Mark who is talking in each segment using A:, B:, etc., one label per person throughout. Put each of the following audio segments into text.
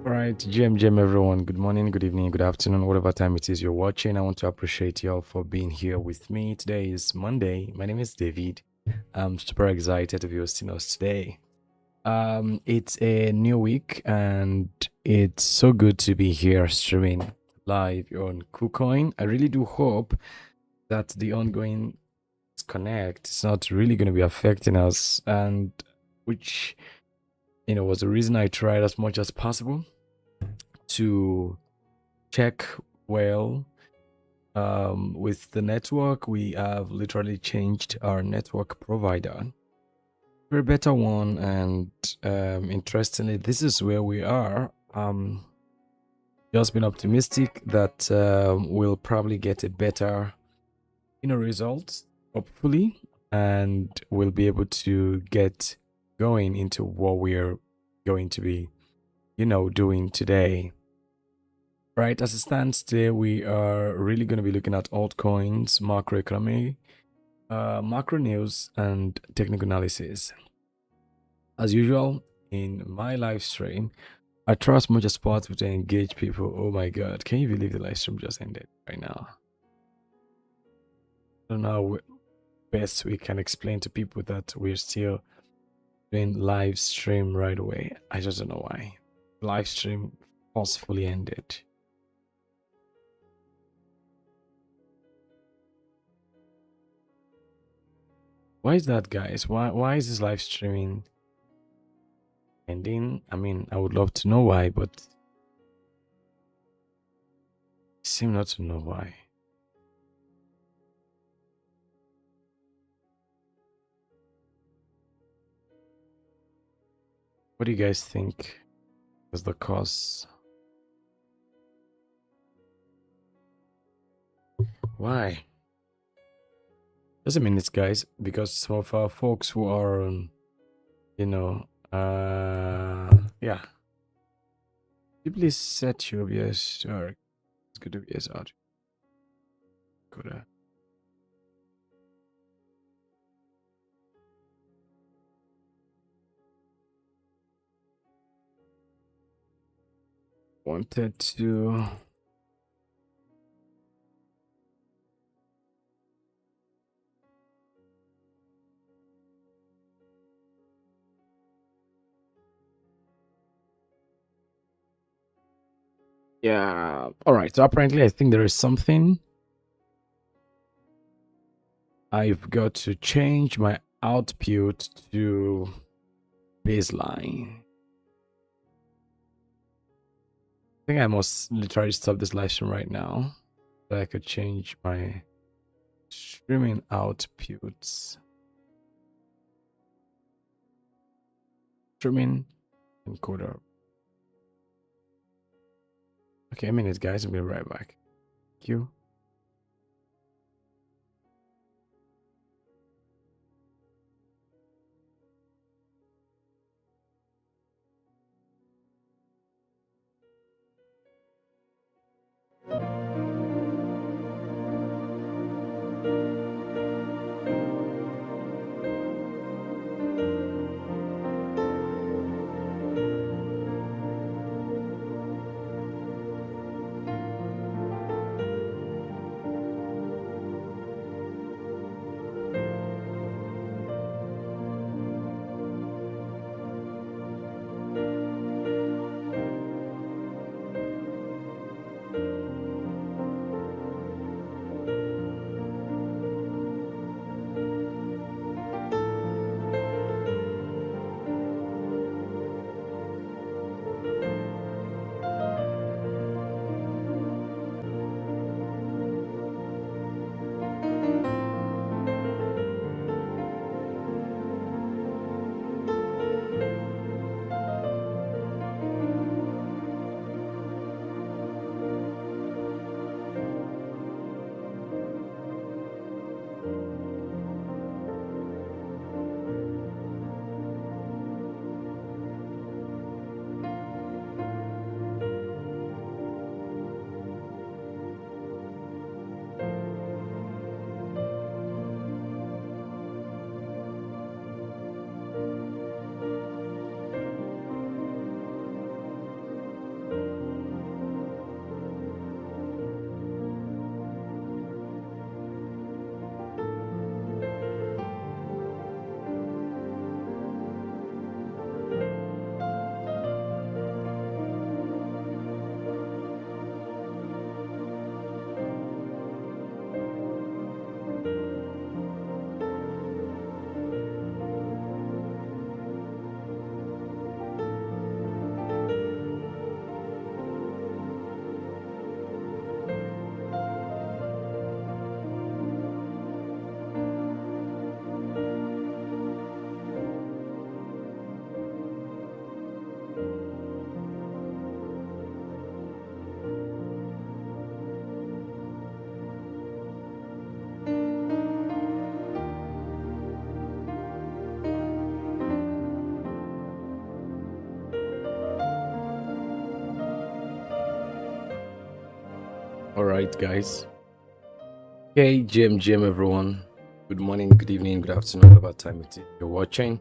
A: All right, GM everyone. Good morning, good evening, good afternoon, whatever time it is you're watching. I want to appreciate y'all for being here with me. Today is Monday. My name is David. I'm super excited to be hosting us today. It's a new week and it's so good to be here streaming live on KuCoin. I really do hope that the ongoing disconnect is not really going to be affecting us, and which was the reason I tried as much as possible to check well with the network. We have literally changed our network provider for a better one, and interestingly, this is where we are. Just been optimistic that we'll probably get a better result, hopefully, and we'll be able to get going into what we're going to be doing today. Right, as it stands today, we are really going to be looking at altcoins, macroeconomy, macro news, and technical analysis. As usual, in my live stream, I try as much as possible to engage people. Oh my god, can you believe the live stream just ended right now? I don't know how best we can explain to people that we're still doing live stream right away. I just don't know why. Live stream forcefully ended. Why is that, guys? Why is this live streaming ending? I mean, I would love to know why, but I seem not to know why. What do you guys think is the cause? Why? Just a minute, guys, because some of our folks who are, yeah. Please set your OBS, or it's good OBS out. Could wanted to. Yeah. All right. So apparently, I think there is something I've got to change my output to baseline. I think I must literally stop this live stream right now so I could change my streaming outputs. Streaming encoder. Okay, a minute, guys. I'll be right back. Thank you. All right, guys. Hey, GM, everyone. Good morning, good evening, good afternoon, whatever time it is you're watching.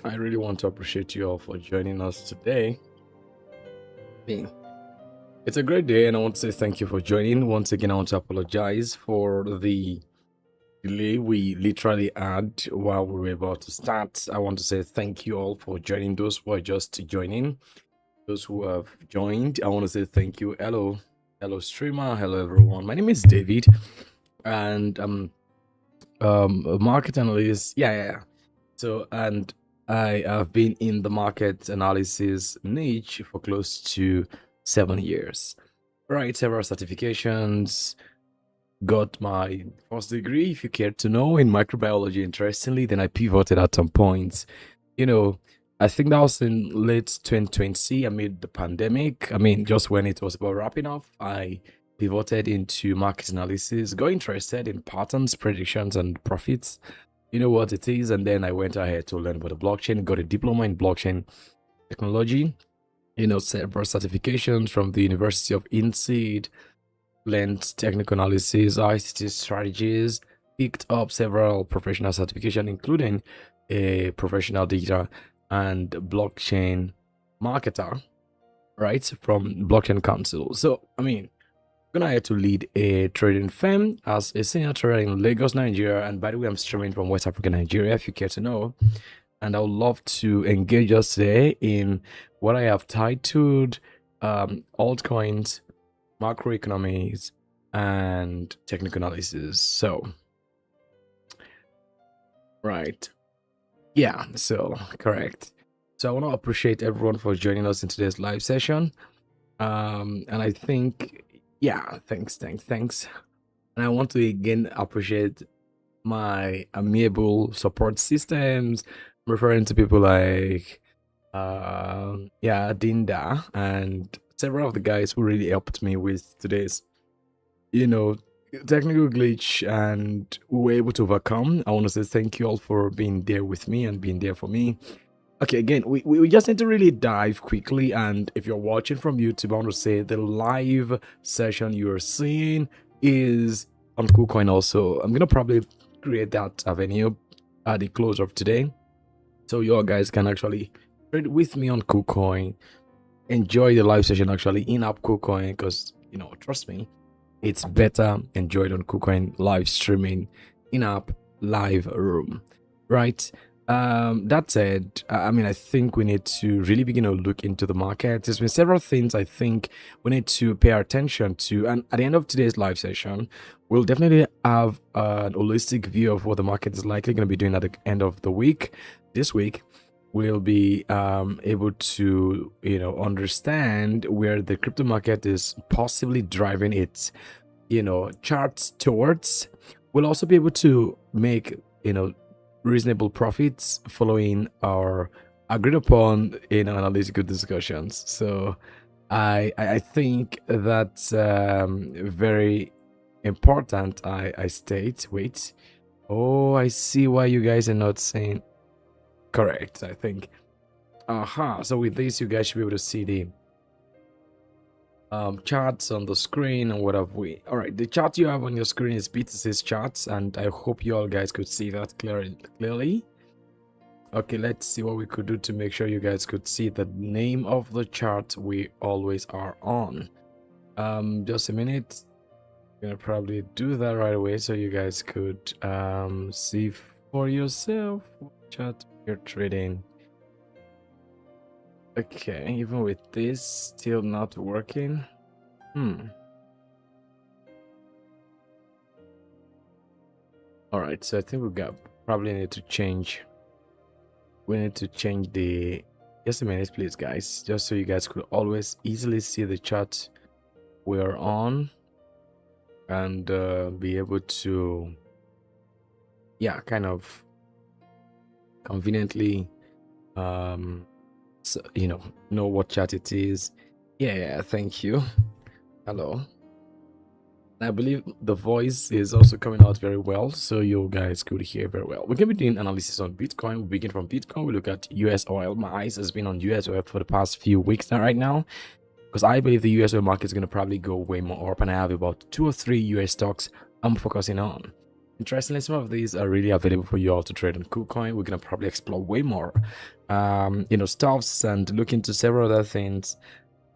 A: I really want to appreciate you all for joining us today. It's a great day, and I want to say thank you for joining. Once again, I want to apologize for the delay we literally had while we were about to start. I want to say thank you all for joining. Those who are just joining, those who have joined, I want to say thank you. Hello streamer, hello everyone. My name is David, and I'm a market analyst. Yeah. So, and I have been in the market analysis niche for close to 7 years. Right, several certifications. Got my first degree, if you care to know, in microbiology. Interestingly, then I pivoted at some point. I think that was in late 2020 amid the pandemic. I mean, just when it was about wrapping up, I pivoted into market analysis, got interested in patterns, predictions, and profits. You know what it is. And then I went ahead to learn about the blockchain, got a diploma in blockchain technology, several certifications from the University of INSEAD, learned technical analysis, ICT strategies, picked up several professional certifications, including a professional data and blockchain marketer, right, from Blockchain Council. So, I mean, I'm gonna have to lead a trading firm as a senior trader in Lagos, Nigeria. And by the way, I'm streaming from West Africa, Nigeria, if you care to know. And I would love to engage us today in what I have titled altcoins, macroeconomics, and technical analysis. So, right. Yeah, so correct. So I want to appreciate everyone for joining us in today's live session. And I think, yeah, thanks. And I want to again appreciate my amiable support systems, referring to people like yeah, Dinda and several of the guys who really helped me with today's, you know, technical glitch, and we were able to overcome. I want to say thank you all for being there with me and being there for me. Okay, again, we just need to really dive quickly. And if you're watching from YouTube, I want to say the live session you're seeing is on KuCoin also. I'm gonna probably create that avenue at the close of today, so you all guys can actually trade with me on KuCoin, enjoy the live session actually in app KuCoin, because trust me, it's better enjoyed on KuCoin live streaming in app live room, right? That said, I mean, I think we need to really begin to look into the market. There's been several things I think we need to pay attention to, and at the end of today's live session, we'll definitely have an holistic view of what the market is likely going to be doing at the end of the week. This week, we'll be able to understand where the crypto market is possibly driving its charts towards. We'll also be able to make reasonable profits following our agreed upon analytical discussions. So I think that's very important. I state. Wait. Oh, I see why you guys are not saying correct. I think. Aha. So with this, you guys should be able to see the charts on the screen. And what have we? All right, the chart you have on your screen is BTC's charts, and I hope you all guys could see that clearly. Okay, let's see what we could do to make sure you guys could see the name of the chart we always are on. Just a minute. I'm gonna probably do that right away so you guys could see for yourself what chart you're trading. Okay, even with this still not working. All right, so I think we probably need to change. We need to change the. Just a minute, please, guys. Just so you guys could always easily see the chart we're on, and be able to, yeah, kind of conveniently, so, know what chart it is. Yeah, thank you. Hello. I believe the voice is also coming out very well, so you guys could hear very well. We're going to be doing analysis on Bitcoin. We begin from Bitcoin. We look at US oil. My eyes has been on US oil for the past few weeks now, right now, because I believe the US oil market is going to probably go way more up, and I have about 2 or 3 US stocks I'm focusing on. Interestingly, some of these are really available for you all to trade on KuCoin. We're going to probably explore way more, stuffs, and look into several other things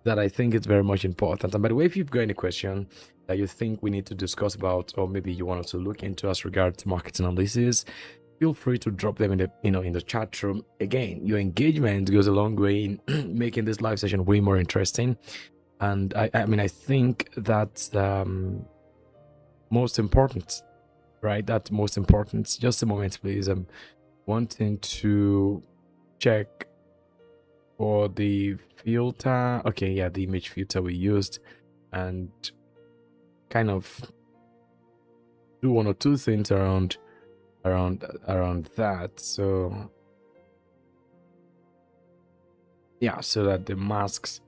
A: that I think is very much important. And by the way, if you've got any question that you think we need to discuss about, or maybe you want us to look into as regards to market analysis, feel free to drop them in the in the chat room. Again, your engagement goes a long way in making this live session way more interesting. And I mean, I think that's most important, right? That's most important. Just a moment, please. I'm wanting to check for the filter. Okay, yeah, the image filter we used, and kind of do 1 or 2 things around that. So yeah, so that the masks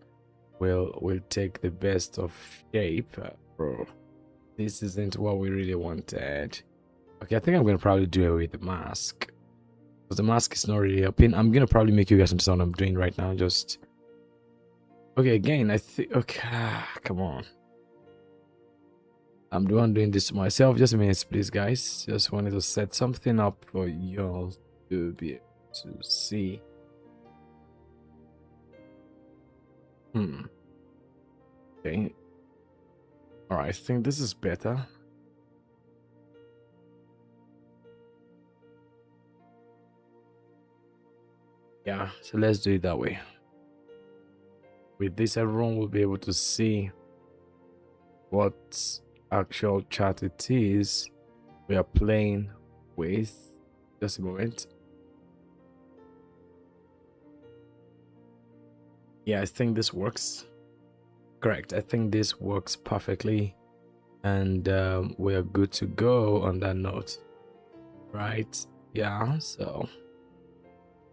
A: will take the best of shape. Bro, this isn't what we really wanted. Okay, I think I'm gonna probably do it with the mask, because the mask is not really open. I'm gonna probably make you guys understand what I'm doing right now. Just okay, again, I think, okay, come on, I'm the one doing this myself. Just a minute, please, guys. Just wanted to set something up for y'all to be able to see. Okay. All right, I think this is better. Yeah, so let's do it that way. with this, everyone will be able to see what actual chart it is we are playing with. Just a moment. Yeah, I think this works. Correct. I think this works perfectly, and we are good to go on that note, right? Yeah, so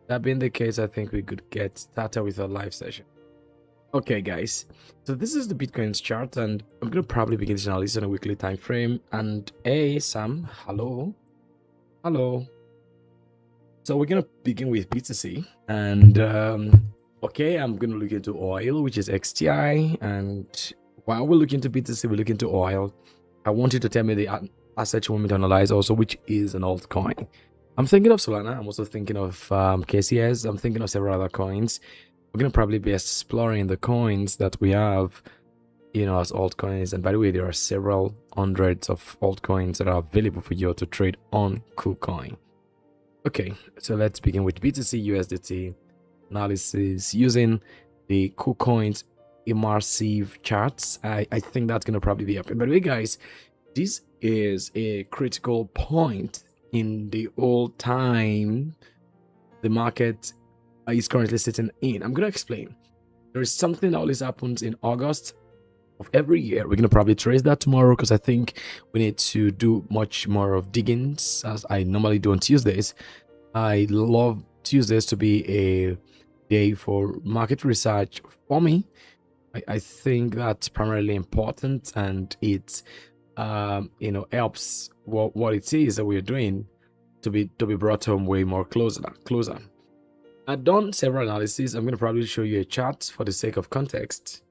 A: that being the case, I think we could get started with our live session. Okay, guys, so this is the Bitcoin's chart, and I'm gonna probably begin this analysis on a weekly time frame. And hey, Sam, hello. So we're gonna begin with BTC, and okay, I'm gonna look into oil, which is XTI, and while we look into BTC, we look into oil. I want you to tell me the asset you want me to analyze also, which is an altcoin. I'm thinking of Solana. I'm also thinking of KCS. I'm thinking of several other coins. We're gonna probably be exploring the coins that we have, as altcoins. And by the way, there are several hundreds of altcoins that are available for you to trade on KuCoin. Okay, so let's begin with BTC USDT analysis using the KuCoin's immersive charts. I think that's gonna probably be up. By the way, guys, this is a critical point in the old time the market is currently sitting in. I'm gonna explain. There is something that always happens in August of every year. We're gonna probably trace that tomorrow because I think we need to do much more of diggings as I normally do on Tuesdays. I love Tuesdays to be a day for market research for me. I think that's primarily important, and it helps what it is that we're doing to be brought home way more closer. I've done several analyses. I'm going to probably show you a chart for the sake of context.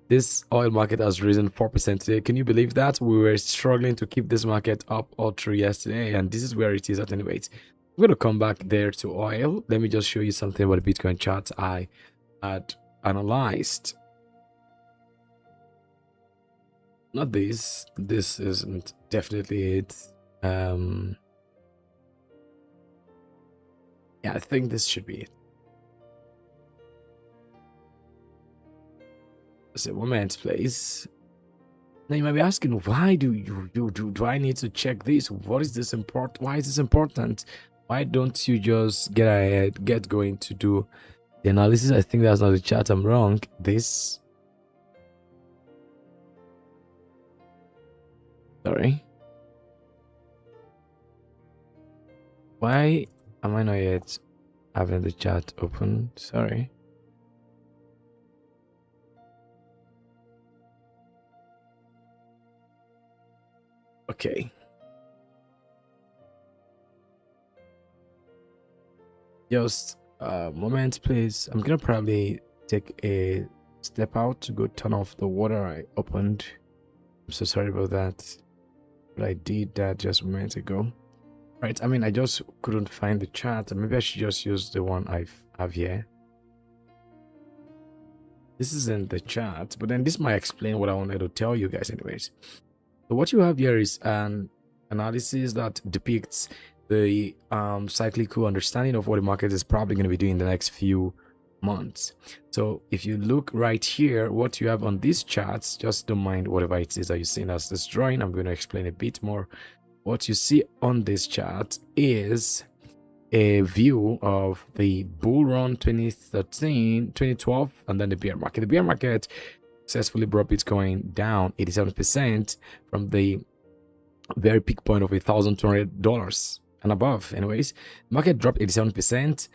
A: This oil market has risen 4% today. Can you believe that? We were struggling to keep this market up all through yesterday, and this is where it is at any rate. I'm going to come back there to oil. Let me just show you something about the Bitcoin chart I had analyzed. Not this. This isn't definitely it. Yeah, I think this should be it. Just a moment, please. Now you might be asking, why do I need to check this? What is this important? Why is this important? Why don't you just get ahead, get going to do the analysis? I think that's not the chart. I'm wrong. This. Sorry. Why am I not yet having the chat open? Sorry. Okay. Just a moment, please. I'm gonna probably take a step out to go turn off the water I opened. I'm so sorry about that, but I did that just a moment ago. Right, I mean, I just couldn't find the chart. Maybe I should just use the one I have here. This isn't the chart, but then this might explain what I wanted to tell you guys anyways. So what you have here is an analysis that depicts the cyclical understanding of what the market is probably going to be doing in the next few months. So if you look right here, what you have on these charts, just don't mind whatever it is that you're seeing as this drawing. I'm going to explain a bit more. What you see on this chart is a view of the bull run 2013, 2012, and then the bear market. The bear market successfully brought Bitcoin down 87% from the very peak point of $1,200 and above. Anyways, market dropped 87%,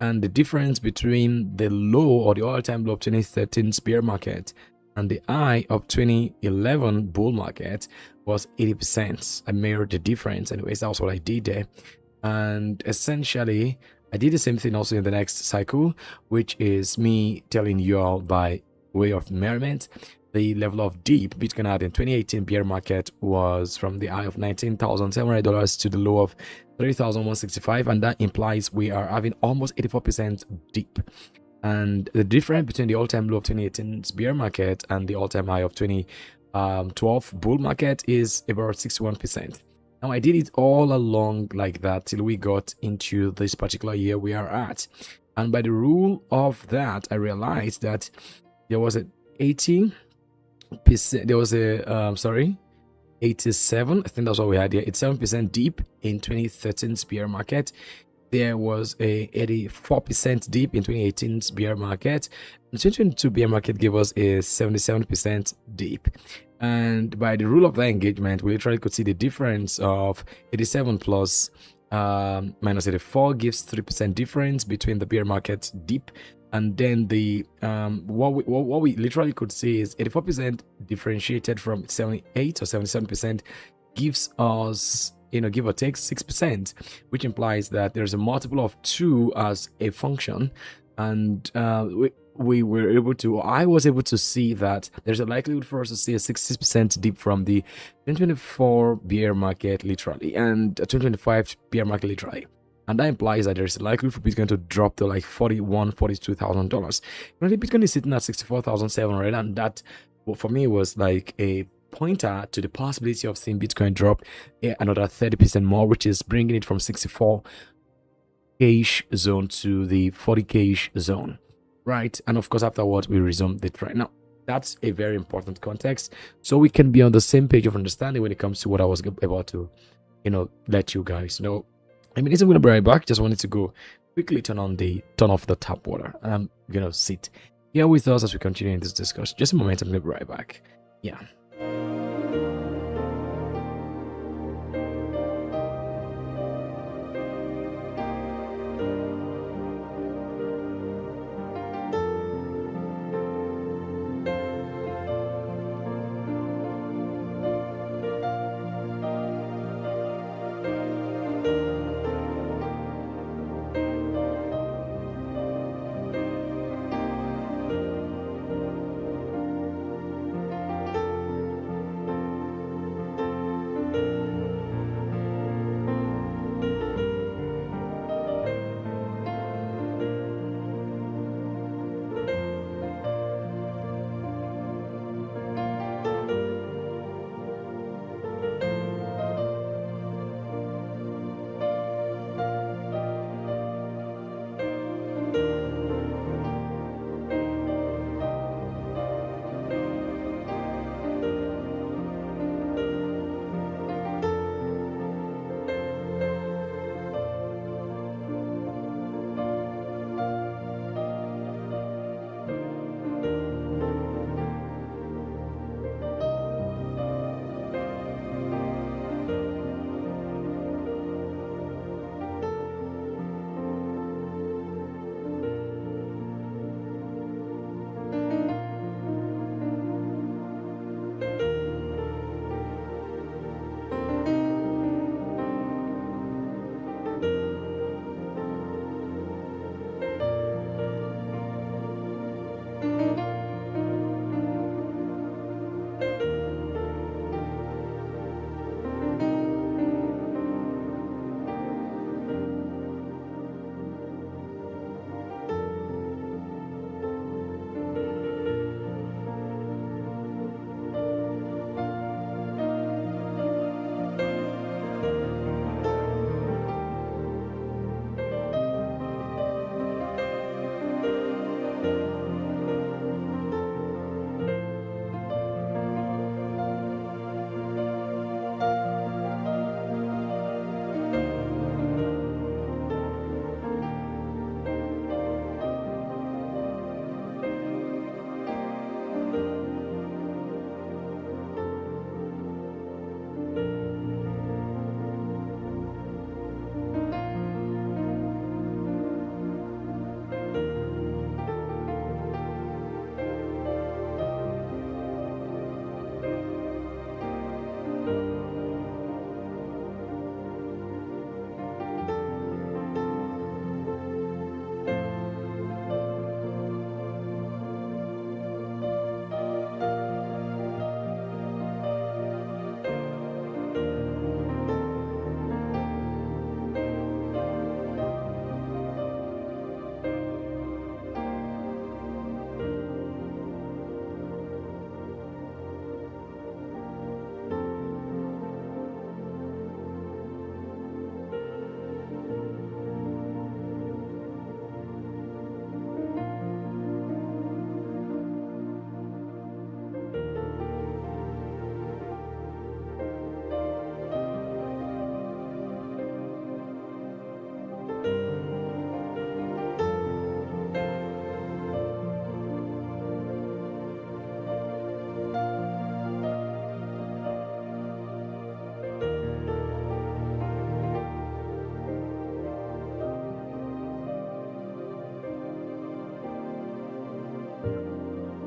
A: and the difference between the low or the all-time low of 2013's bear market and the high of 2011 bull market was 80%. I mirrored the difference. Anyways, that was what I did there. And essentially, I did the same thing also in the next cycle, which is me telling you all by way of merriment the level of deep Bitcoin had in 2018 bear market was from the high of $19,700 to the low of $3,165, and that implies we are having almost 84% deep. And the difference between the all-time low of 2018's bear market and the all-time high of 2012 bull market is about 61%. Now, I did it all along like that till we got into this particular year we are at. And by the rule of that, I realized that there was a 80%, there was a, 87, I think that's what we had here, 87% dip in 2013's bear market. There was a 84% dip in 2018's bear market. The 2022 bear market gave us a 77% dip. And by the rule of that engagement, we literally could see the difference of 87 plus minus 84 gives 3% difference between the bear market dip. And then the what we literally could see is 84% differentiated from 78 or 77% gives us, give or take 6%, which implies that there's a multiple of 2 as a function. And we were able to, I was able to see that there's a likelihood for us to see a 60% dip from the 2024 bear market literally and 2025 bear market literally. And that implies that there's a likelihood for Bitcoin to drop to like $42,000. Currently, Bitcoin is sitting at 64,700, and that, well, for me, was like a pointer to the possibility of seeing Bitcoin drop another 30% more, which is bringing it from 64K-ish zone to the 40K-ish zone, right? And of course, afterwards, we resume the trend. Now, that's a very important context, so we can be on the same page of understanding when it comes to what I was about to, let you guys know. I mean, I'm going to be right back. Just wanted to go quickly turn off the tap water. And I'm going to sit here with us as we continue in this discussion. Just a moment. I'm going to be right back. Yeah.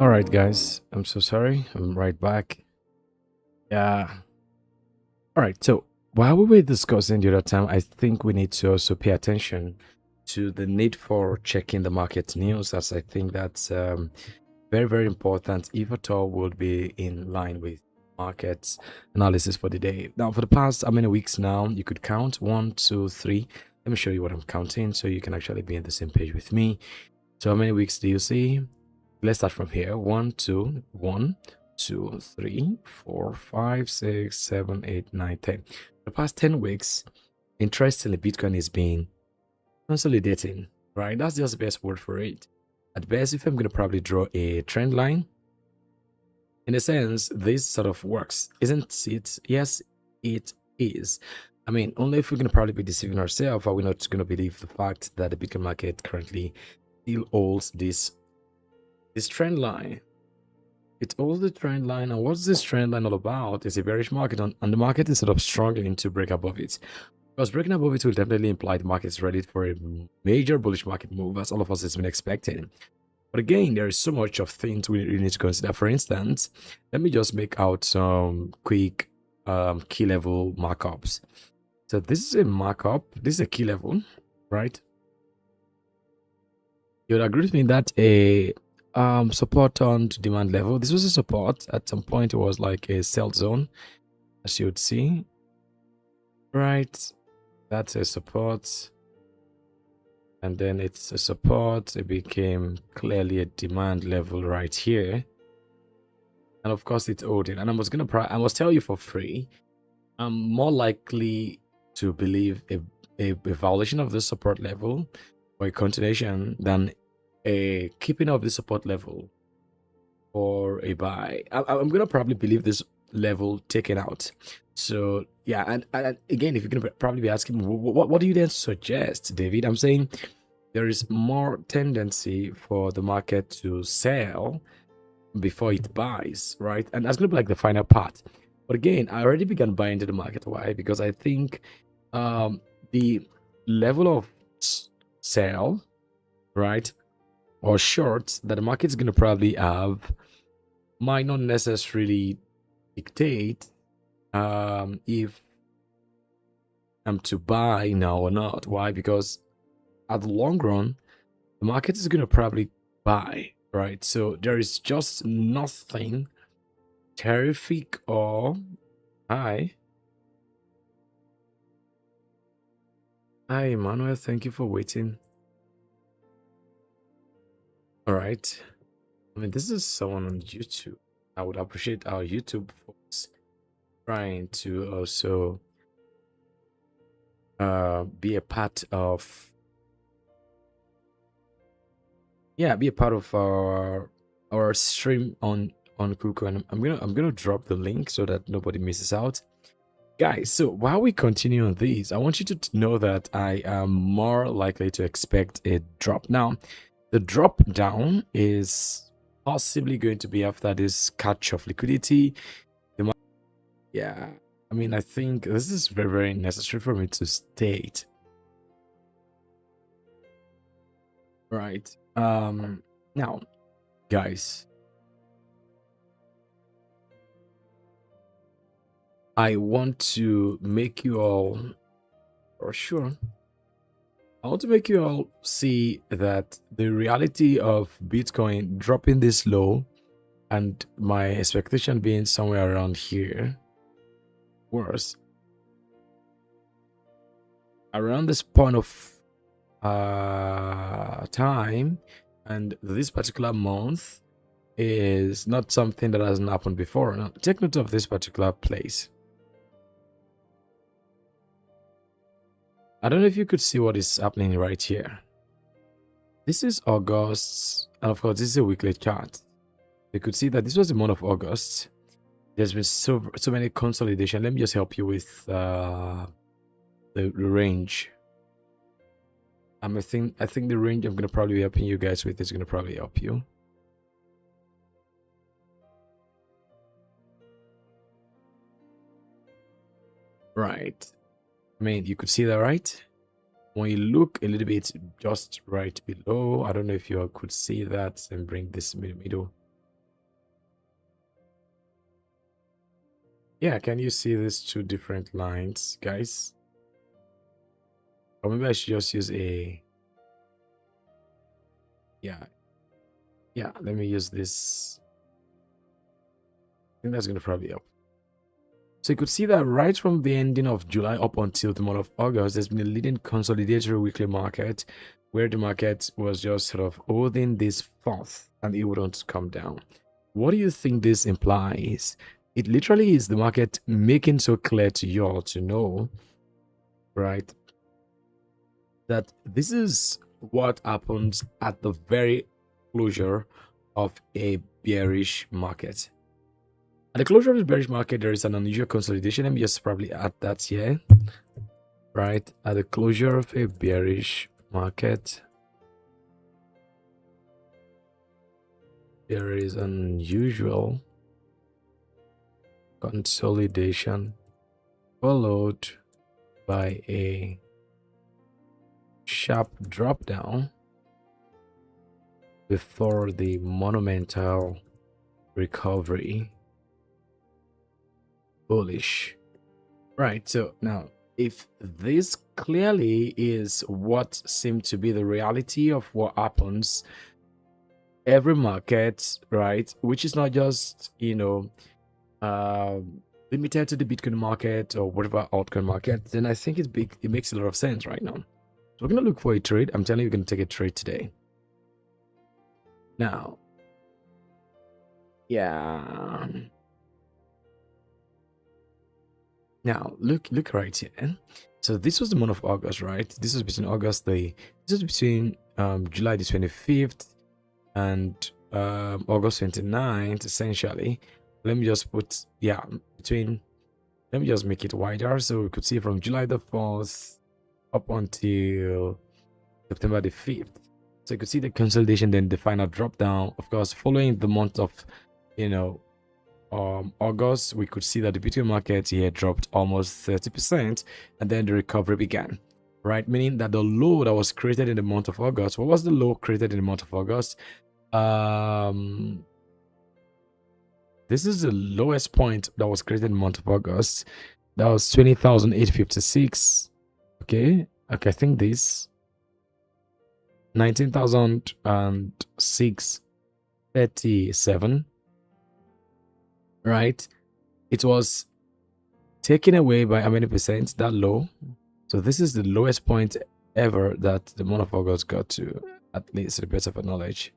A: All right, guys. I'm so sorry. I'm right back. Yeah. All right. So while we were discussing the other time, I think we need to also pay attention to the need for checking the market news, as I think that's very, very important if at all will be in line with markets analysis for the day. Now, for the past how many weeks now, you could count 1, 2, 3. Let me show you what I'm counting so you can actually be on the same page with me. So how many weeks do you see? Let's start from here. 1, 2, 1, 2, 3, 4, 5, 6, 7, 8, 9, 10. The past 10 weeks, interestingly, Bitcoin is being consolidating, right? That's just the best word for it. At best, if I'm going to probably draw a trend line, in a sense, this sort of works, isn't it? Yes, it is. I mean, only if we're going to probably be deceiving ourselves, are we not going to believe the fact that the Bitcoin market currently still holds this trend line? It holds the trend line, and what's this trend line all about? It's a bearish market, and the market is sort of struggling to break above it. Because breaking above it will definitely imply the market is ready for a major bullish market move, as all of us has been expecting. But again, there is so much of things we need to consider. For instance, let me just make out some quick key level markups. So this is a markup. This is a key level, right? You would agree with me that a support on to demand level. This was a support. At some point, it was like a sell zone, as you would see. Right. That's a support. And then it's a support. It became clearly a demand level right here. And of course, it's holding. And I must tell you for free, I'm more likely to believe a violation of the support level or a continuation than a keeping of the support level or a buy. I'm gonna probably believe this level taken out. So yeah, and again, if you're gonna probably be asking, what do you then suggest, David? I'm saying there is more tendency for the market to sell before it buys, right? And that's gonna be like the final part. But again, I already began buying into the market. Why? Because I think the level of sell, right, or shorts that the market is going to probably have might not necessarily dictate if I'm to buy now or not. Why? Because at the long run, the market is going to probably buy, right? So there is just nothing terrific or hi. Hi, Emmanuel. Thank you for waiting. All right. I mean, this is someone on YouTube. I would appreciate our YouTube folks trying to also be a part of be a part of our stream on KuCoin. I'm gonna drop the link so that nobody misses out, guys. So while we continue on these, I want you to know that I am more likely to expect a drop. Now the drop down is possibly going to be after this catch of liquidity. Yeah, I mean, I think this is very, very necessary for me to state. Right. Now, guys, I want to make you all, for sure, I want to make you all see that the reality of Bitcoin dropping this low and my expectation being somewhere around here, worse, around this point of time and this particular month is not something that hasn't happened before. Now, take note of this particular place. I don't know if you could see what is happening right here. This is August, and of course, this is a weekly chart. You could see that this was the month of August. There's been so many consolidation. Let me just help you with the range. I think the range I'm gonna probably be helping you guys with is gonna probably help you. Right. I mean, you could see that, right? When you look a little bit just right below, I don't know if you could see that and bring this in the middle. Yeah, can you see these two different lines, guys? Or maybe I should just use a, yeah, yeah, let me use this. I think that's going to probably help. So you could see that right from the ending of July up until the month of August, there's been a leading consolidatory weekly market where the market was just sort of holding this forth and it wouldn't come down. What do you think this implies? It literally is the market making so clear to you all to know, right, that this is what happens at the very closure of a bearish market. At the closure of the bearish market, there is an unusual consolidation. Let me just probably add that here. Right, at the closure of a bearish market, there is an unusual consolidation followed by a sharp drop down before the monumental recovery. Bullish. Right, so now if this clearly is what seemed to be the reality of what happens every market, right, which is not just, you know, limited to the Bitcoin market or whatever altcoin market, then I think it makes a lot of sense right now. So we're gonna look for a trade. I'm telling you, we're gonna take a trade today. Now, yeah. Now look right here. So this was the month of August, right? This was between July the 25th and August 29th, essentially. Let me just put, yeah, let me just make it wider so we could see from July the 4th up until September the 5th. So you could see the consolidation, then the final drop down. Of course, following the month of, you know, August, we could see that the Bitcoin market here dropped almost 30%, and then the recovery began, right? Meaning that the low that was created in the month of August, what was the low created in the month of August? This is the lowest point that was created in the month of August. That was 20,856. Okay, I think this 19,637. Right, it was taken away by how many percent? That low. So this is the lowest point ever that the month of August got to, at least to the best of our knowledge.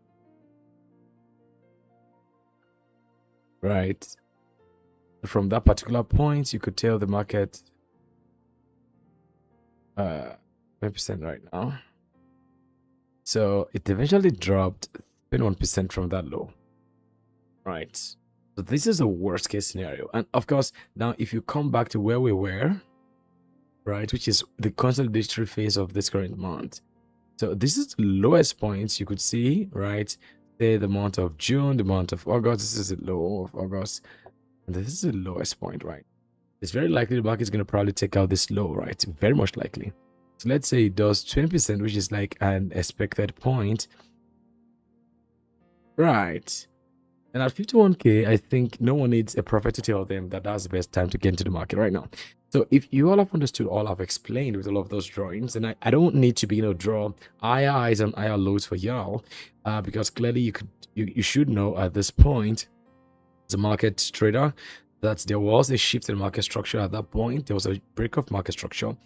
A: Right, from that particular point, you could tell the market 20% right now. So it eventually dropped 21% from that low. Right. So this is a worst case scenario. And of course, now if you come back to where we were, right, which is the consolidatory phase of this current month. So this is the lowest points you could see, right? Say the month of June, the month of August. This is the low of August. And this is the lowest point, right? It's very likely the market is going to probably take out this low, right? Very much likely. So let's say it does 20%, which is like an expected point. Right. And at 51K, I think no one needs a prophet to tell them that that's the best time to get into the market right now. So if you all have understood all I've explained with all of those drawings, and I don't need to be, draw higher highs and higher lows for y'all, because clearly you should know at this point, as a market trader, that there was a shift in market structure at that point. There was a break of market structure.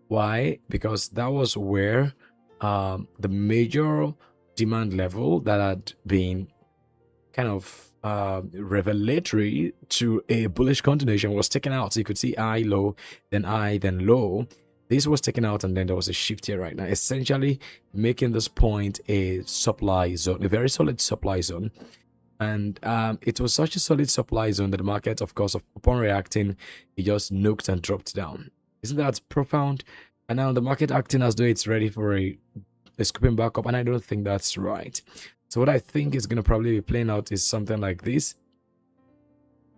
A: Why? Because that was where the major demand level that had been kind of revelatory to a bullish continuation was taken out. So you could see high, low, then high, then low. This was taken out, and then there was a shift here right now, essentially making this point a supply zone, a very solid supply zone. And it was such a solid supply zone that the market, of course, upon reacting, it just nuked and dropped down. Isn't that profound? And now the market acting as though it's ready for a scooping back up, and I don't think that's right. So what I think is going to probably be playing out is something like this.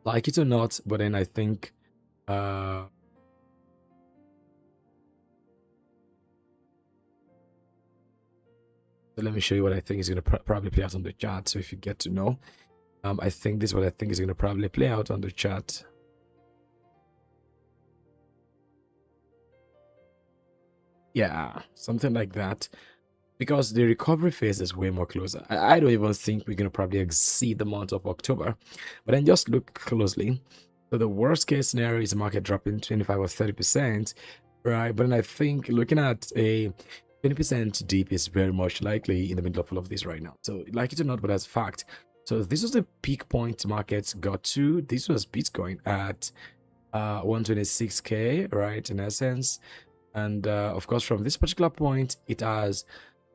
A: Like it or not, but then I think so let me show you what I think is going to probably play out on the chart. So if you get to know, I think this is what I think is going to probably play out on the chart. Yeah, something like that. Because the recovery phase is way more closer. I don't even think we're going to probably exceed the month of October. But then just look closely. So the worst case scenario is the market dropping 25 or 30%, right? But then I think looking at a 20% dip is very much likely in the middle of all of this right now. So like it or not, but as fact. So this was the peak point markets got to. This was Bitcoin at 126K, right? In essence. And of course, from this particular point, it has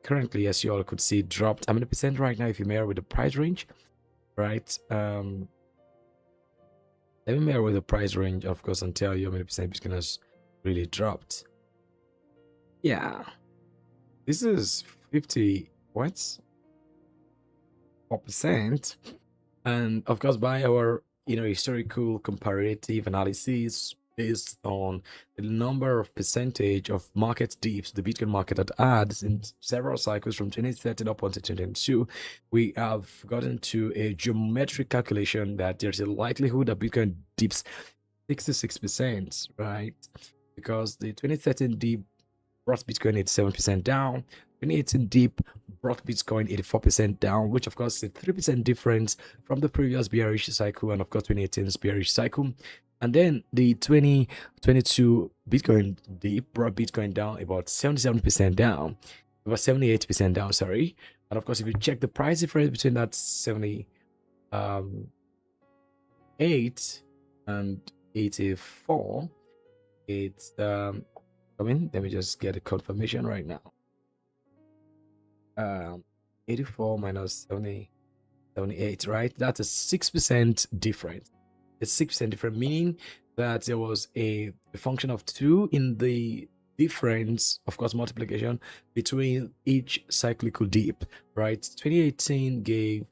A: currently, as you all could see, dropped how many percent right now if you mirror with the price range, right? Let me mirror with the price range, of course, and tell you how many percent Bitcoin has really dropped. Yeah, this is 50 what 4%. And of course, by our historical comparative analysis based on the number of percentage of market dips the Bitcoin market had had in several cycles from 2013 up until 2022, we have gotten to a geometric calculation that there's a likelihood that Bitcoin dips 66%, right? Because the 2013 dip brought Bitcoin 87% down. 2018 dip brought Bitcoin 84% down, which of course is a 3% difference from the previous bearish cycle and of course 2018's bearish cycle. And then the 2022 Bitcoin dip brought Bitcoin down about 77% down, about 78% down, sorry. And of course, if you check the price difference between that 78 and 84, it's let me just get a confirmation right now. 84 minus 70, 78, right? That's a 6% difference. It's 6% different, meaning that there was a function of 2 in the difference, of course, multiplication between each cyclical dip, right? 2018 gave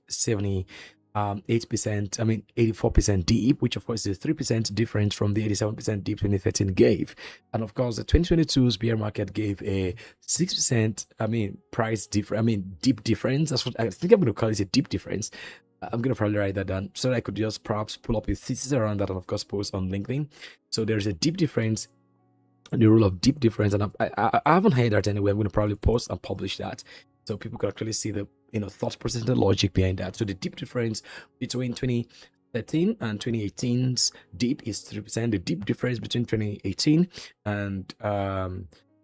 A: 8%, I mean 84% dip, which of course is a 3% difference from the 87% dip 2013 gave. And of course the 2022's bear market gave a 6%, I mean price difference, I mean deep difference. That's what I think I'm going to call it, a deep difference. I'm going to probably write that down so that I could just perhaps pull up a thesis around that and of course post on LinkedIn. So there's a deep difference, the rule of deep difference, and I haven't heard that anyway. I'm going to probably post and publish that so people can actually see the thought process and the logic behind that. So the deep difference between 2013 and 2018's deep is 3%. The deep difference between 2018 and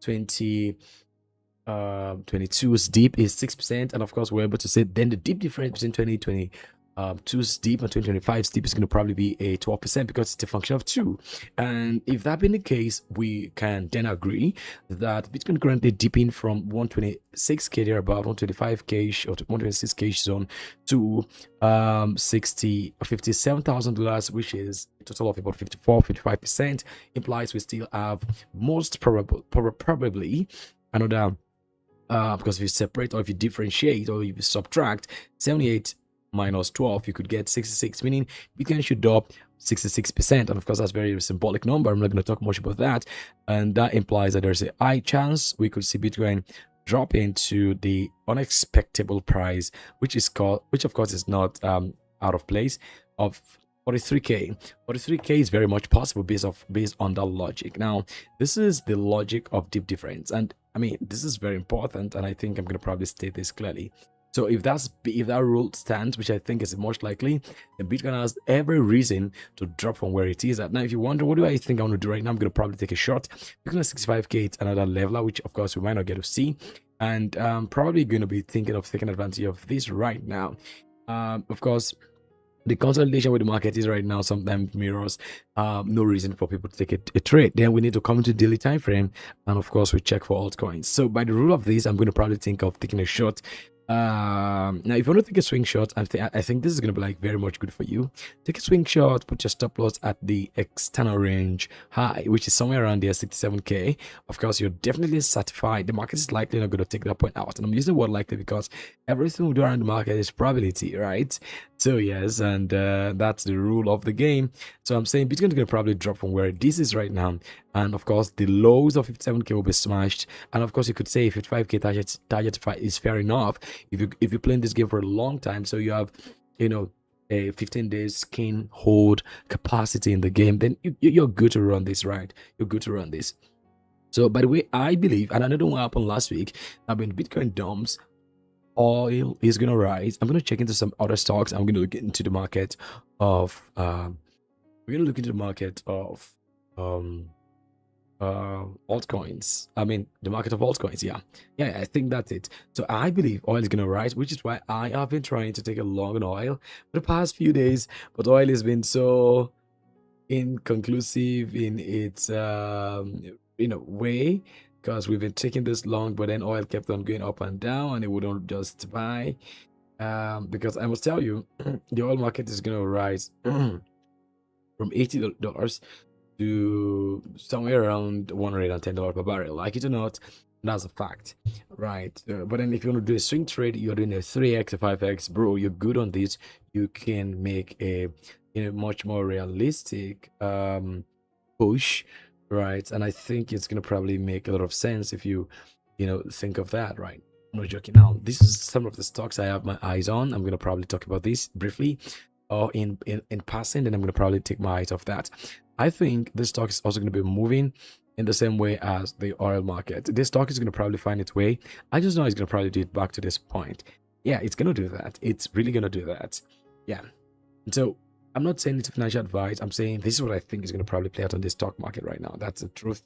A: 2022's deep is 6%. And of course, we're able to say then the deep difference between 2022's deep and 2025's deep is going to probably be a 12% because it's a function of 2. And if that being the case, we can then agree that Bitcoin currently dipping from 126k there above 125k or 126k zone to $57,000, which is a total of about 55%, implies we still have most probably another because if you separate or if you differentiate or if you subtract 78 minus 12, you could get 66, meaning Bitcoin should drop 66%. And of course, that's a very symbolic number. I'm not going to talk much about that. And that implies that there's a high chance we could see Bitcoin drop into the unexpected price, which of course is not out of place, of 43k. 43k is very much possible based on that logic. Now, this is the logic of deep difference, and I mean this is very important, and I think I'm going to probably state this clearly. So if that rule stands, which I think is most likely, then Bitcoin has every reason to drop from where it is at. Now, if you wonder what do I think I want to do right now, I'm going to probably take a shot. Bitcoin at 65k, it's another leveler, which of course we might not get to see, and probably going to be thinking of taking advantage of this right now. Of course, the consolidation with the market is right now sometimes mirrors no reason for people to take a trade. Then we need to come into daily time frame, and of course we check for altcoins. So by the rule of this, I'm going to probably think of taking a shot. Now if you want to take a swing shot, I think this is going to be like very much good for you. Take a swing shot, put your stop loss at the external range high, which is somewhere around there 67k. Of course, you're definitely certified. The market is likely not going to take that point out, and I'm using the word likely because everything we do around the market is probability, right? So yes, and that's the rule of the game. So I'm saying Bitcoin is going to probably drop from where this is right now, and of course the lows of 57k will be smashed. And of course you could say 55k target is fair enough if you're playing this game for a long time, so you have a 15 days skin hold capacity in the game, then you're good to run this, right? You're good to run this. So, by the way, I believe, and I don't know what happened last week. I mean, Bitcoin dumps, oil is gonna rise. I'm gonna check into some other stocks. I'm gonna look into the market of we're gonna look into the market of um altcoins. I mean, the market of altcoins. Yeah, I think that's it. So I believe oil is gonna rise, which is why I have been trying to take a long on oil for the past few days. But oil has been so inconclusive in its way, because we've been taking this long, but then oil kept on going up and down, and it wouldn't just buy. Because I must tell you, the oil market is gonna rise from $80 to somewhere around $110 per barrel. Like it or not, that's a fact, right? But then if you want to do a swing trade, you're doing a 3x or 5x, bro, you're good on this. You can make a much more realistic push, right? And I think it's gonna probably make a lot of sense if you think of that, right? I'm not joking. Now, this is some of the stocks I have my eyes on. I'm gonna probably talk about this briefly or in passing, then I'm gonna probably take my eyes off that. I think this stock is also gonna be moving in the same way as the oil market. This stock is gonna probably find its way. I just know it's gonna probably do it back to this point. Yeah, it's gonna do that. It's really gonna do that. Yeah. So I'm not saying it's financial advice. I'm saying this is what I think is gonna probably play out on this stock market right now. That's the truth.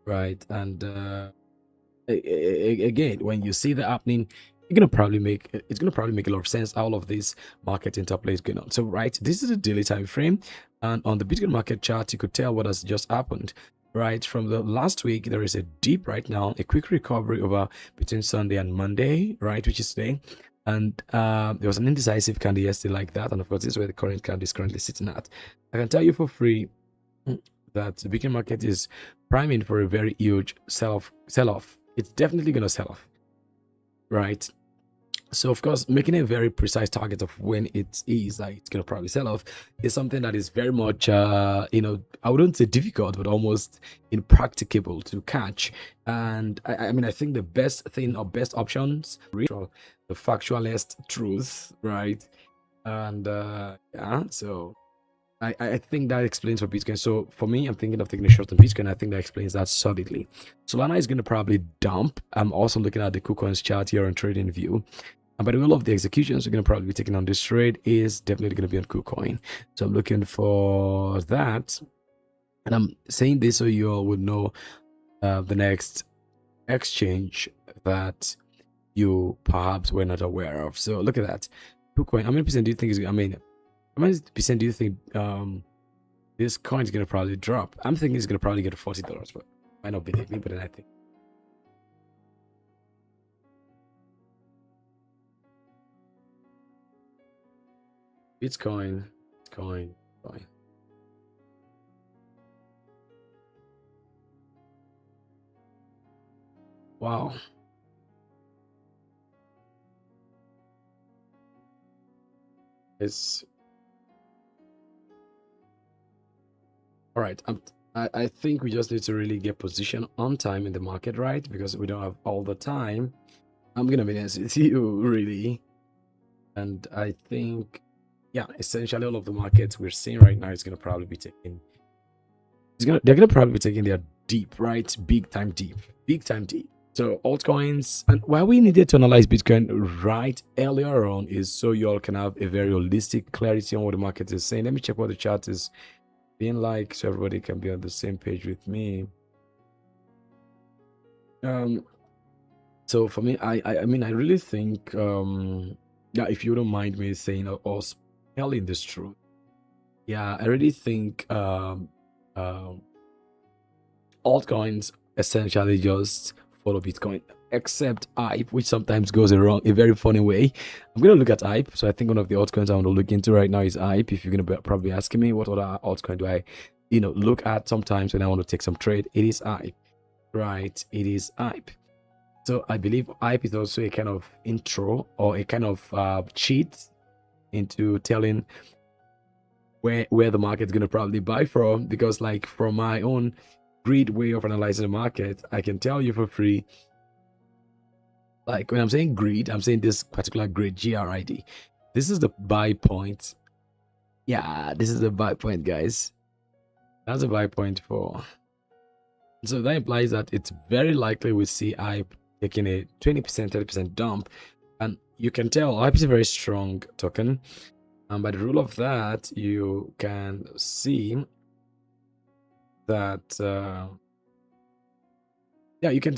A: Right. And again, when you see that happening, it's gonna probably make a lot of sense. All of this market interplay is going on. So, right, this is a daily time frame, and on the Bitcoin market chart, you could tell what has just happened. Right, from the last week, there is a dip right now, a quick recovery over between Sunday and Monday, right, which is today. And there was an indecisive candle yesterday like that, and of course, this is where the current candle is currently sitting at. I can tell you for free that the Bitcoin market is priming for a very huge sell-off. It's definitely going to sell off, right? So, of course, making a very precise target of when it is like it's going to probably sell off is something that is very much, I wouldn't say difficult, but almost impracticable to catch. And I mean, I think the best thing or best options, the factualist truth, right? And yeah, so I think that explains for Bitcoin. So for me, I'm thinking of taking a short on Bitcoin. I think that explains that solidly. Solana is going to probably dump. I'm also looking at the KuCoin's chart here on TradingView. And by the way, all of the executions we're going to probably be taking on this trade is definitely going to be on KuCoin. So I'm looking for that. And I'm saying this so you all would know the next exchange that you perhaps were not aware of. So look at that. KuCoin, how many percent do you think is, how many percent do you think this coin is going to probably drop? I'm thinking it's going to probably get $40, but might not believe me, but then I think. Bitcoin. Wow. It's all right. I think we just need to really get position on time in the market, right? Because we don't have all the time. I'm gonna be honest with you, really. And I think, yeah, essentially all of the markets we're seeing right now is gonna probably be taking. They're gonna probably be taking their deep, right? Big time deep. So altcoins, and why we needed to analyze Bitcoin right earlier on is so you all can have a very holistic clarity on what the market is saying. Let me check what the chart is being like so everybody can be on the same page with me. So for me, I mean, I really think yeah, if you don't mind me saying or spelling this truth, yeah, I really think altcoins essentially just follow Bitcoin, except hype, which sometimes goes around a very funny way. I'm gonna look at hype. So I think one of the altcoins I want to look into right now is hype. If you're gonna be probably asking me what other altcoin do I look at sometimes when I want to take some trade, it is hype, right? It is hype. So I believe hype is also a kind of intro or a kind of cheat into telling where the market is going to probably buy from, because like from my own greed way of analyzing the market, I can tell you for free, like when I'm saying greed, I'm saying this particular grid, GRID. This is the buy point. Yeah, this is the buy point, guys. That's a buy point for So that implies that it's very likely we see hype taking a 20%, 30% dump. And you can tell hype is a very strong token. And by the rule of that, you can see that yeah, you can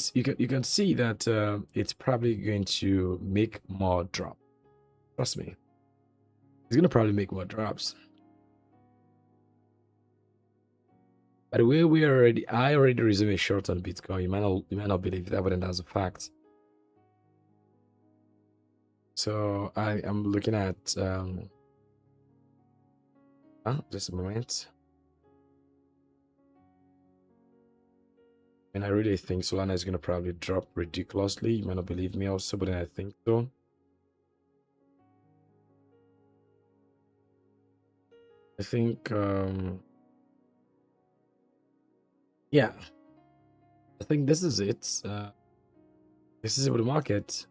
A: see that it's probably going to make more drop. Trust me, it's gonna probably make more drops. By the way, I already resumed a short on Bitcoin. You might not believe that, but then that's a fact. So I am looking at just a moment. And I really think Solana is gonna probably drop ridiculously. You might not believe me also, but then I think so. I think yeah, I think this is it. This is the market.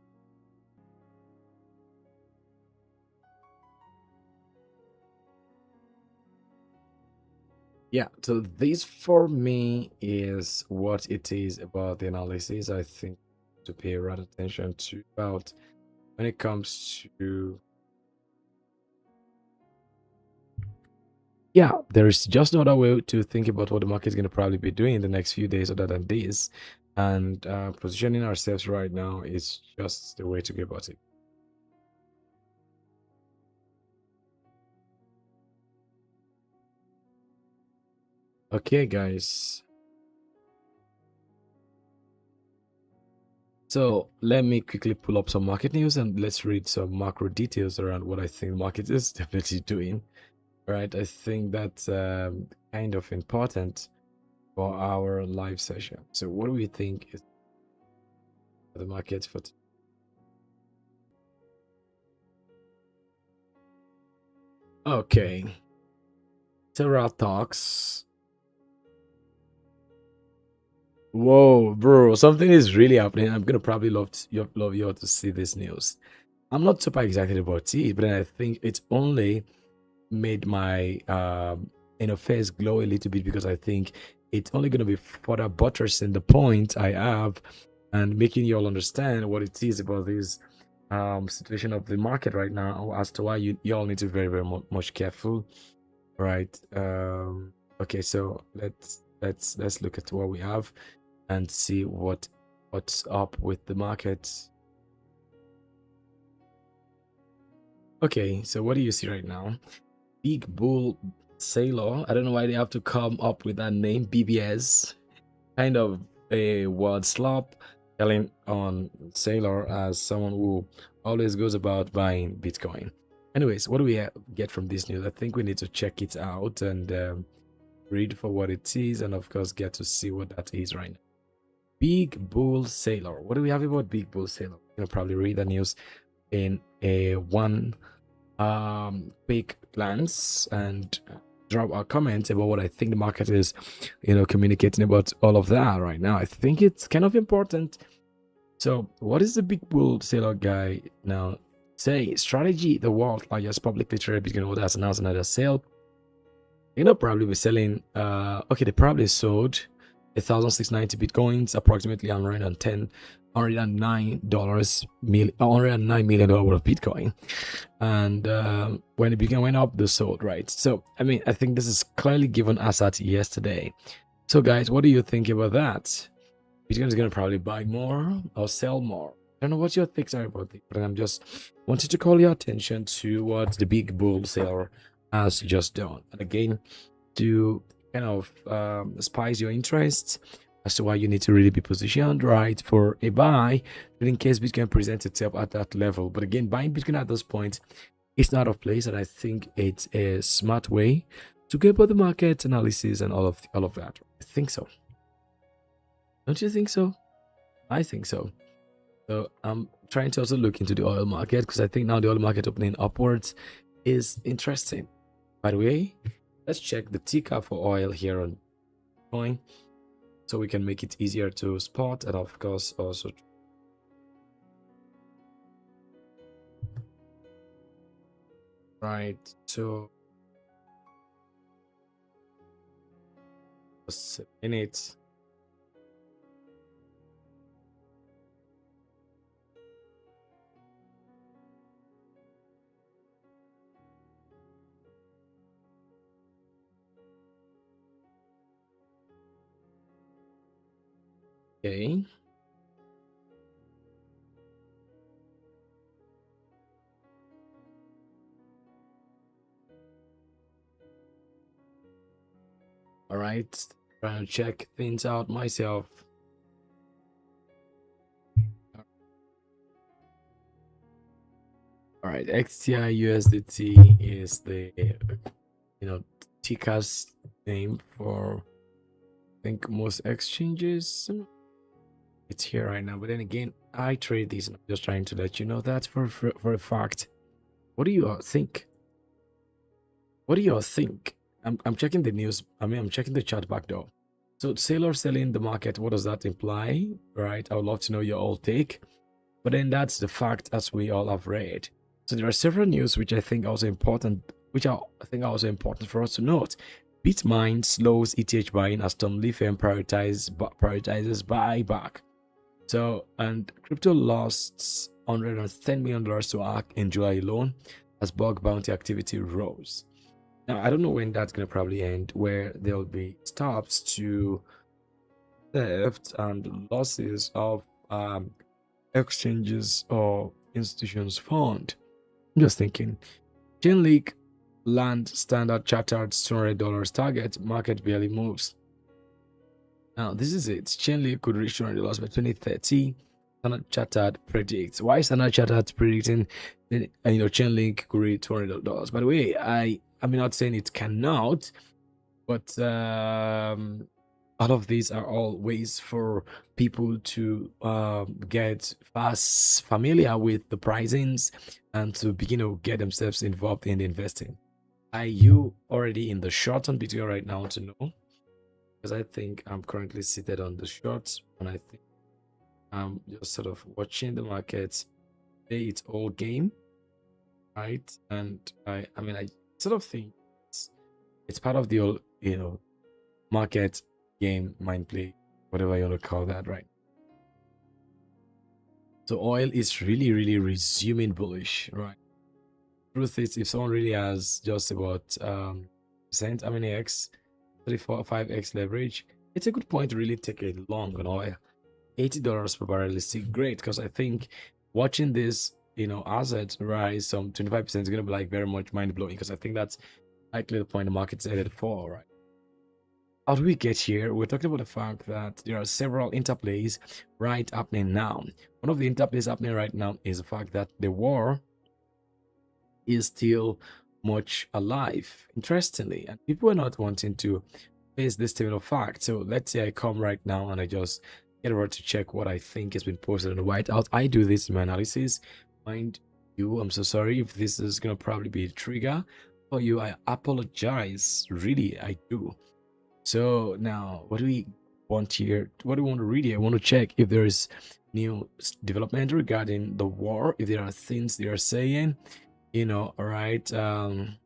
A: Yeah, so this for me is what it is about the analysis I think to pay rather attention to about when it comes to yeah, there is just no other way to think about what the market is going to probably be doing in the next few days other than this. And positioning ourselves right now is just the way to go about it. Okay, guys. So let me quickly pull up some market news and let's read some macro details around what I think the market is definitely doing. Right, I think that's kind of important for our live session. So what do we think is the market for okay, Terra talks. Whoa, bro, something is really happening. I'm gonna probably love you all to see this news. I'm not super excited about it, but I think it's only made my face glow a little bit because I think it's only going to be further buttressing the point I have and making you all understand what it is about this situation of the market right now as to why you all need to be very very much careful, right? Okay, so let's look at what we have and see what's up with the market. Okay, so what do you see right now? Big Bull Sailor. I don't know why they have to come up with that name, BBS. Kind of a word slap, telling on Sailor as someone who always goes about buying Bitcoin. Anyways, what do we get from this news? I think we need to check it out and read for what it is, and of course, get to see what that is right now. Big Bull Sailor. What do we have about Big Bull Sailor? You'll probably read the news in a one quick glance and drop a comment about what I think the market is, communicating about all of that right now. I think it's kind of important. So, what is the Big Bull Sailor guy now say? Strategy, the world's largest publicly traded Bitcoin holder, has announced another sale. Probably be selling. Okay, they probably sold 1,690 bitcoins, approximately 110 $109 million, $109 million worth of Bitcoin. And when the Bitcoin went up, they sold, right? So, I mean, I think this is clearly given us at yesterday. So, guys, what do you think about that? Bitcoin is going to probably buy more or sell more. I don't know what your thoughts are about it, but I'm just wanted to call your attention to what the Big Bull Sailor has just done. And again, to kind of spice your interest as to why you need to really be positioned right for a buy in case Bitcoin presents itself at that level. But again, buying Bitcoin at this point is not of place, and I think it's a smart way to go about the market analysis and all of that. I think so. Don't you think so? I think so. So I'm trying to also look into the oil market because I think now the oil market opening upwards is interesting. By the way, let's check the ticker for oil here on Bitcoin, so we can make it easier to spot, and of course also right to just a minute. Okay. All right. Trying to check things out myself. All right. XTI USDT is the ticker's name for I think most exchanges. It's here right now. But then again, I trade these and I'm just trying to let you know that for a fact. What do you all think? What do you all think? I'm checking the news. I'm checking the chart back door. So sailor selling the market, what does that imply? Right? I would love to know your all take. But then that's the fact as we all have read. So there are several news which I think are also important, for us to note. Bitmain slows ETH buying as Tom Lithium prioritizes buyback. So, and crypto lost $110 million to ARK in July alone as bug bounty activity rose. Now, I don't know when that's going to probably end, where there'll be stops to theft and losses of exchanges or institutions' fund. I'm just thinking, Chainlink land Standard Chartered $200 target, market barely moves. Now, this is it. Chainlink could reach $200 by 2030. Standard Chartered predicts. Why is Standard Chartered predicting? Chainlink could reach $200. By the way, I'm not saying it cannot, but all of these are all ways for people to get fast familiar with the pricings and to begin to get themselves involved in investing. Are you already in the short on BTO right now to know? Because I think I'm currently seated on the short, and I think I'm just sort of watching the market play its all game, right? And I sort of think it's part of the old, market game, mind play, whatever you want to call that, right? So oil is really, really resuming bullish, right? Truth is, if someone really has just about percent, X 35x leverage, it's a good point to really take a long on oil. $80 per barrel is still great, because I think watching this asset rise some 25% is going to be like very much mind-blowing, because I think that's likely the point the market's headed for, right? How do we get here? We're talking about the fact that there are several interplays right happening now. One of the interplays happening right now is the fact that the war is still much alive, interestingly, and people are not wanting to face this statement of fact. So let's say I come right now and I just get over to check what I think has been posted on the White House. I do this in my analysis. Mind you, I'm so sorry if this is going to probably be a trigger for you. I apologize. Really, I do. So now, what do we want here? What do we want to read here? I want to check if there is new development regarding the war, if there are things they are saying, all right, and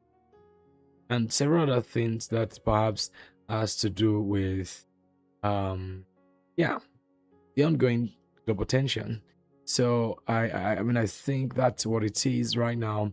A: several other things that perhaps has to do with, the ongoing global tension. So I think that's what it is right now,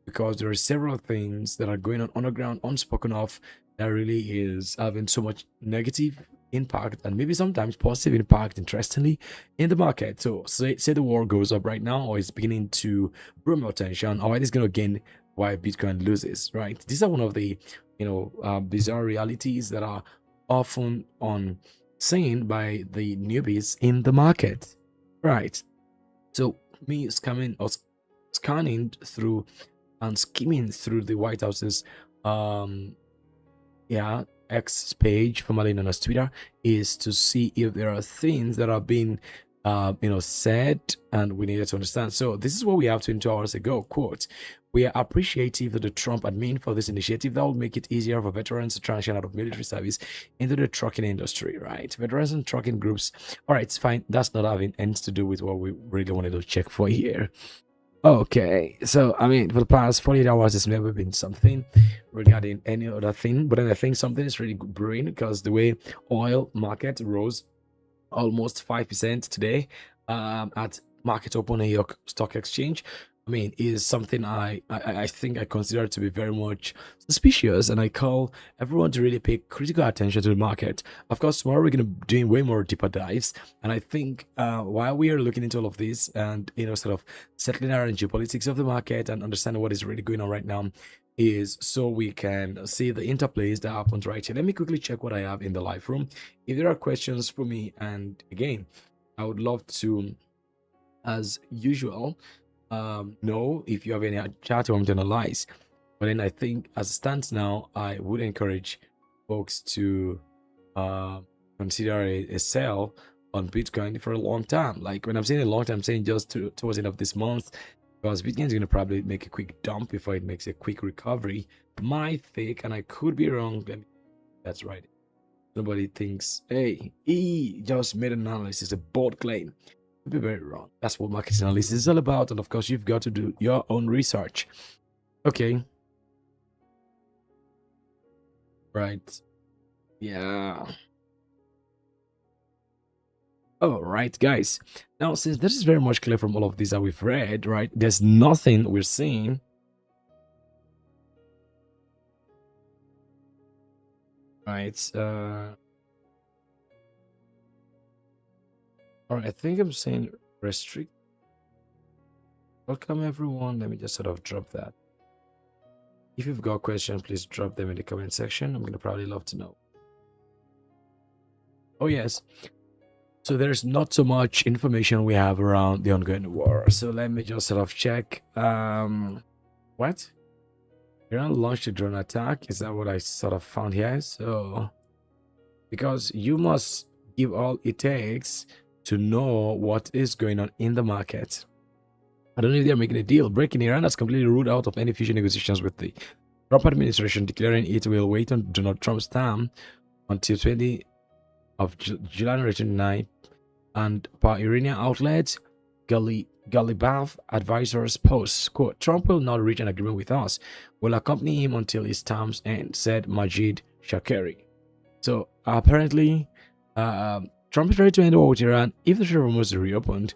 A: because there are several things that are going on underground, unspoken of, that really is having so much negative impact and maybe sometimes positive impact, interestingly, in the market. So say the war goes up right now, or it's beginning to bring more tension, or it is going to gain while Bitcoin loses, right? These are one of the bizarre realities that are often seen by the newbies in the market, right? So me scanning through and skimming through the White House's X page, formerly known as Twitter, is to see if there are things that are being said and we needed to understand. So this is what we have 22 hours ago. Quote: "We are appreciative of the Trump admin for this initiative that will make it easier for veterans to transition out of military service into the trucking industry," right? Veterans and trucking groups. All right, it's fine. That's not having anything to do with what we really wanted to check for here. Okay, so for the past 48 hours, there's never been something regarding any other thing, but then I think something is really brewing, because the way oil market rose almost 5% today at market open New York Stock Exchange. I mean, is something I think I consider to be very much suspicious, and I call everyone to really pay critical attention to the market. Of course, tomorrow we're going to be doing way more deeper dives, and I think while we are looking into all of this and sort of settling around geopolitics of the market and understanding what is really going on right now, is so we can see the interplays that happens right here. Let me quickly check what I have in the live room. If there are questions for me, and again, I would love to, as usual, know if you have any chat you want to analyze. But then I think as it stands now, I would encourage folks to consider a sell on Bitcoin for a long time. Like when I'm saying a long time, I'm saying just towards the end of this month, because Bitcoin is going to probably make a quick dump before it makes a quick recovery. My take, and I could be wrong. That's right. Nobody thinks, hey, he just made an analysis, a bold claim. Be very wrong. That's what market analysis is all about, and of course you've got to do your own research. Okay, right, yeah. All right, guys, now since this is very much clear from all of these that we've read, right, there's nothing we're seeing, right? All right, I think I'm saying restrict. Welcome everyone. Let me just sort of drop that. If you've got questions, please drop them in the comment section. I'm gonna probably love to know. Oh yes, so there's not so much information we have around the ongoing war. So let me just sort of check. What? Iran launched a drone attack. Is that what I sort of found here? So because you must give all it takes to know what is going on in the market. I don't know if they're making a deal. Breaking, Iran has completely ruled out of any future negotiations with the Trump administration, declaring it will wait on Donald Trump's term until 20 of January 29. And per Iranian outlets, Ghalibaf advisors posts, quote, Trump will not reach an agreement with us. We'll accompany him until his terms end, said Majid Shakeri. So apparently, Trump is ready to end war with Iran if the Strait of Hormuz is reopened,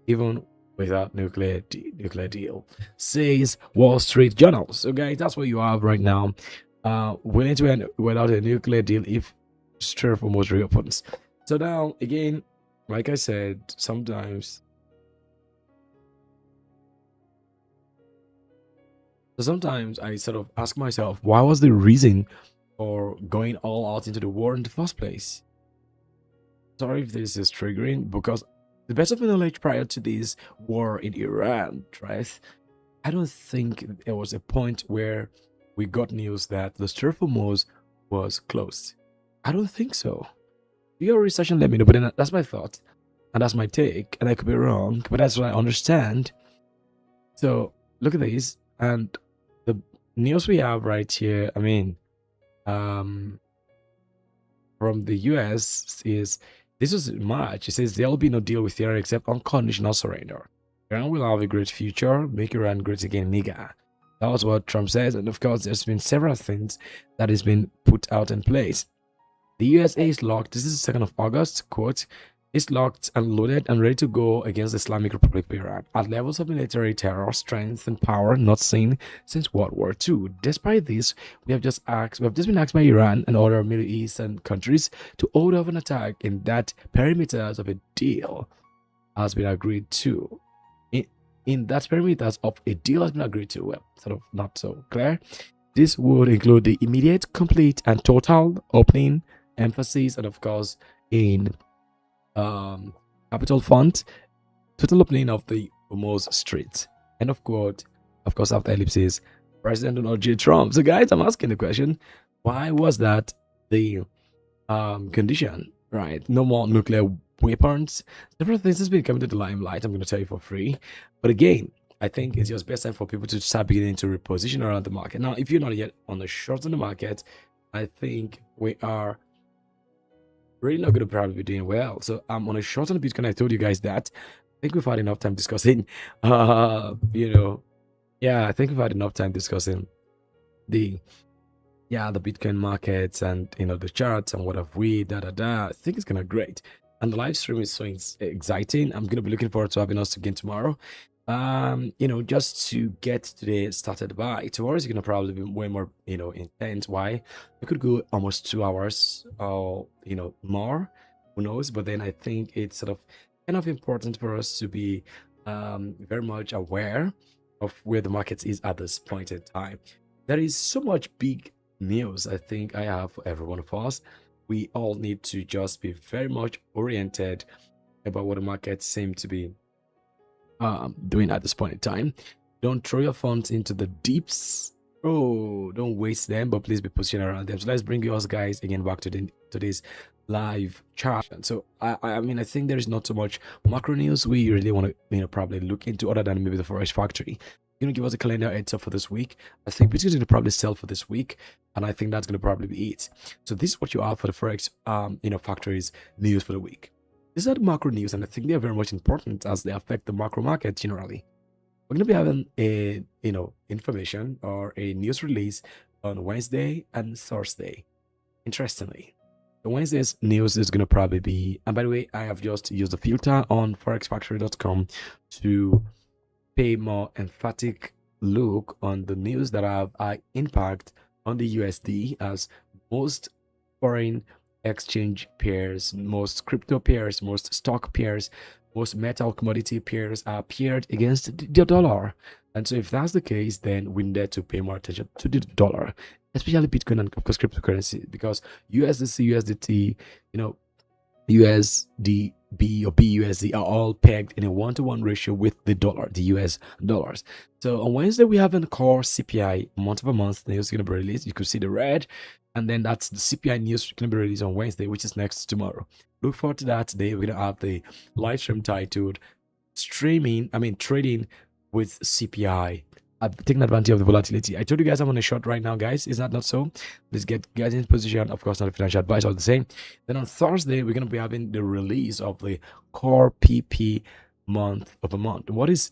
A: even without nuclear deal, says Wall Street Journal. So guys, that's what you have right now. Willing to end without a nuclear deal if Strait of Hormuz reopens. So now, again, like I said, sometimes I sort of ask myself, why was the reason for going all out into the war in the first place? Sorry if this is triggering, because the best of my knowledge prior to this war in Iran, right, I don't think there was a point where we got news that the Strait of Hormuz was closed. I don't think so. Do your research and let me know, but then that's my thought, and that's my take, and I could be wrong, but that's what I understand. So look at this, and the news we have right here, I mean, from the US is, this was in March. It says there will be no deal with Iran except unconditional surrender. Iran will have a great future. Make Iran great again, nigga. That was what Trump says. And of course, there's been several things that has been put out in place. The USA is locked. This is the 2nd of August. Quote, is locked and loaded and ready to go against the Islamic Republic of Iran at levels of military terror, strength, and power not seen since World War II. Despite this, we have just been asked by Iran and other Middle Eastern countries to hold off an attack in that perimeters of a deal has been agreed to. In that perimeters of a deal has been agreed to, well, sort of not so clear. This would include the immediate, complete, and total opening, emphasis, and of course, in capital font, total opening of the Hormuz Strait. End of quote. Of course, after ellipses, President Donald J. Trump. So, guys, I'm asking the question: why was that the condition? Right? No more nuclear weapons. Several things has been coming to the limelight. I'm going to tell you for free. But again, I think it's just best time for people to start beginning to reposition around the market. Now, if you're not yet on the short in the market, I think we are really not going to probably be doing well. So I'm on a short on Bitcoin. I told you guys that. I think we've had enough time discussing, I think we've had enough time discussing the Bitcoin markets and, the charts and what have we, I think it's going to be great. And the live stream is so exciting. I'm going to be looking forward to having us again tomorrow. Just to get today started by tomorrow is gonna probably be way more, intense. Why? We could go almost 2 hours or more, who knows? But then I think it's sort of kind of important for us to be very much aware of where the market is at this point in time. There is so much big news I think I have for every one of us. We all need to just be very much oriented about what the market seem to be doing at this point in time. Don't throw your funds into the deeps. Oh, don't waste them, but please be positioned around them. So let's bring you guys again back to today's live chart. And so I mean, I think there is not so much macro news we really want to probably look into, other than maybe the Forex Factory. Give us a calendar heads up for this week. I think Bitcoin is going to probably sell for this week, and I think that's going to probably be it. So this is what you have for the Forex factories news for the week. These are the macro news, and I think they are very much important as they affect the macro market generally. We're going to be having a information or a news release on Wednesday and Thursday. Interestingly, the Wednesday's news is going to probably be, and by the way, I have just used the filter on forexfactory.com to pay more emphatic look on the news that have impact on the USD, as most foreign exchange pairs, most crypto pairs, most stock pairs, most metal commodity pairs are paired against the dollar. And so if that's the case, then we need to pay more attention to the dollar, especially Bitcoin and of course cryptocurrency, because USDC, USDT, USD B or BUSD are all pegged in a 1-to-1 ratio with the dollar, the US dollars. So on Wednesday, we have a core CPI month-over-month news going to be released. You could see the red, and then that's the CPI news going to be released on Wednesday, which is next tomorrow. Look forward to that. Today, we're going to have the live stream titled Trading with CPI. I've taken advantage of the volatility. I told you guys I'm on a short right now, guys. Is that not so? Let's get guys in position. Of course, not a financial advice, all the same. Then on Thursday, we're going to be having the release of the core PP month of a month. What is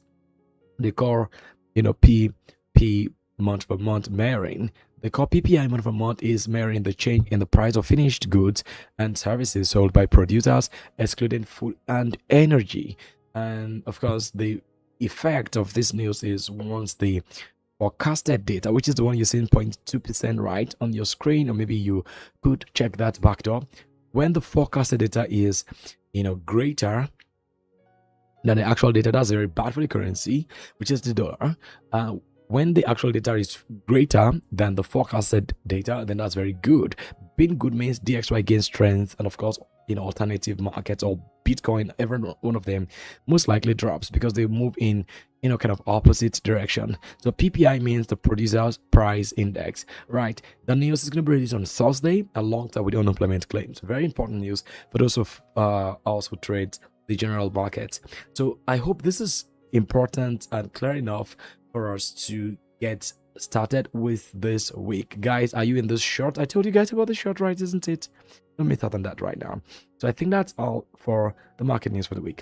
A: the core, PP month of a month mirroring? The core PPI month of a month is mirroring the change in the price of finished goods and services sold by producers, excluding food and energy. And of course, the effect of this news is once the forecasted data, which is the one you're seeing 0.2% right on your screen, or maybe you could check that back door, when the forecasted data is greater than the actual data, that's very bad for the currency, which is the dollar. When the actual data is greater than the forecasted data, then that's very good. Being good means DXY gains strength, and of course alternative markets or Bitcoin, every one of them most likely drops because they move in kind of opposite direction. So PPI means the producer's price index, right? The news is going to be released on Thursday alongside with unemployment claims. Very important news for those of us who trade the general market. So I hope this is important and clear enough for us to get started with this week. Guys, are you in this short? I told you guys about the short, right? Isn't it? Don't miss out on that right now. So I think that's all for the market news for the week.